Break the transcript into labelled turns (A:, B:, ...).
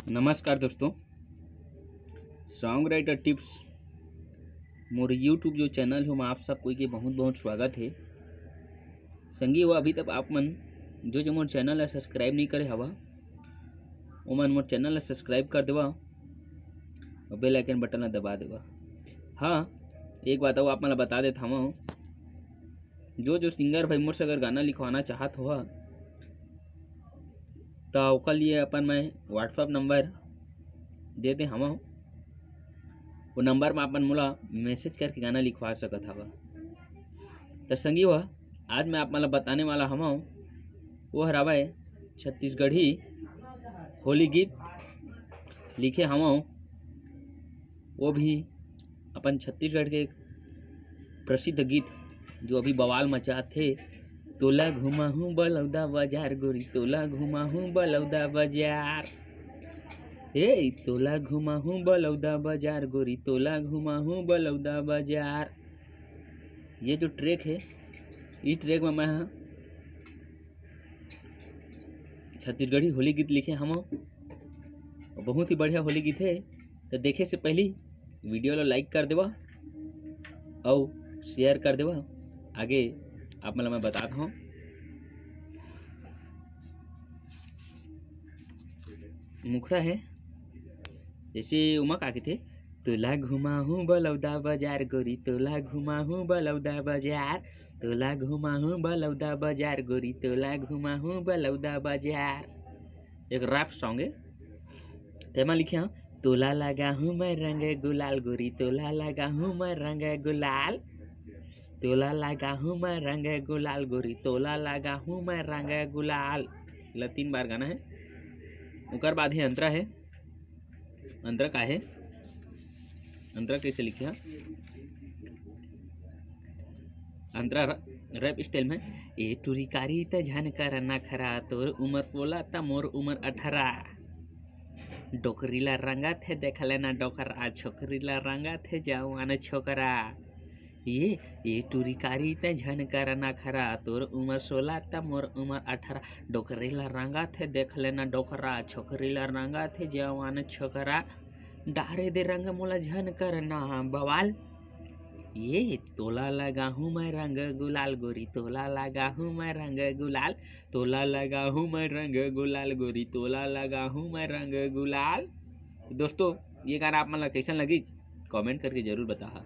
A: नमस्कार दोस्तों, song writer tips मोर YouTube जो चैनल है आप सब कोई के बहुत बहुत स्वागत है। संगी वो अभी तक आप मन जो मोर चैनल है सब्सक्राइब नहीं करे हवा वो मन मोर चैनल है सब्सक्राइब कर देवा और बेल आइकन बटन ला दबा देवा। हाँ, एक बात और आप मन बता देता हूँ, जो सिंगर भाई मोर से अगर गाना लिखवाना चाहत हो तो ओकर लिए अपन मैं व्हाट्सअप नंबर दे दे हवा। वो नंबर में अपन मोला मैसेज करके गाना लिखवा सकत हवा। तो संगी हुआ आज मैं आप मला बताने वाला हवा वो हरावे छत्तीसगढ़ी होली गीत लिखे हवा। वो भी अपन छत्तीसगढ़ के प्रसिद्ध गीत जो अभी बवाल मचा थे। तोला घुमाहूँ बलौदा बाजार गोरी, तोला घुमाहूँ बलौदा बाजार, ए तोला घुमाहूँ बलौदा बाजार गोरी, तोला घुमाहूँ बलौदा बाजार। ये जो ट्रैक है, इस ट्रैक में मैं छत्तीसगढ़ी होली गीत लिखे हम, बहुत ही बढ़िया होली गीत है। तो देखे से पहले वीडियो लो लाइक कर देवा और शेयर कर देवा। आगे आप मतलब मैं बताता हूँ। मुखड़ा है जैसे उमा का थे, तोला घुमाहूँ बलौदा बाजार गोरी, तोला घुमाहूँ बलौदा बाजार, तोला घुमाहूँ बलौदा बाजार गोरी, तोला घुमाहूँ बलौदा बाजार। एक रैप सॉन्ग है, तेमा लिखे हाँ, तोला लगा हूँ मैं रंग गुलाल गोरी, तोला लगा हूँ मैं रंग गुलाल, तोला लगा हूँ मैं रंग गुलाल गोरी, तोला लगा हूँ मैं रंग गुलाल। 3 बार गाना है। उकर बाद है अंतरा है। अंतरा का है, अंतरा कैसे लिखे हाँ, अंतरा रैप स्टाइल में, ए टूरी कारी त झन कर ना खरा, तोर उमर 16 त मोर उमर 18, डोकरीला रंगा थे देख लेना डोकरा, छोकरीला रंगा थे जवान छोकरा, ये टूरी कारी त झन कर ना खरा, तोर उमर 16 त मोर उमर 18, डोकरीला रंगा थे देख लेना डोकरा, छोकरीला रंगा थे जवान छोकरा, डारे दे रंग मोला झन कर ना बवाल, ये तोला लगा हूँ मैं रंग गुलाल गोरी, तोला लगा हूँ मैं रंग गुलाल, तोला लगा हूँ मैं रंग गुलाल गोरी, तोला लगा हूँ मैं रंग गुलाल। तो दोस्तों ये गाना आप मतलब कैसा लगी कमेंट करके जरूर बता।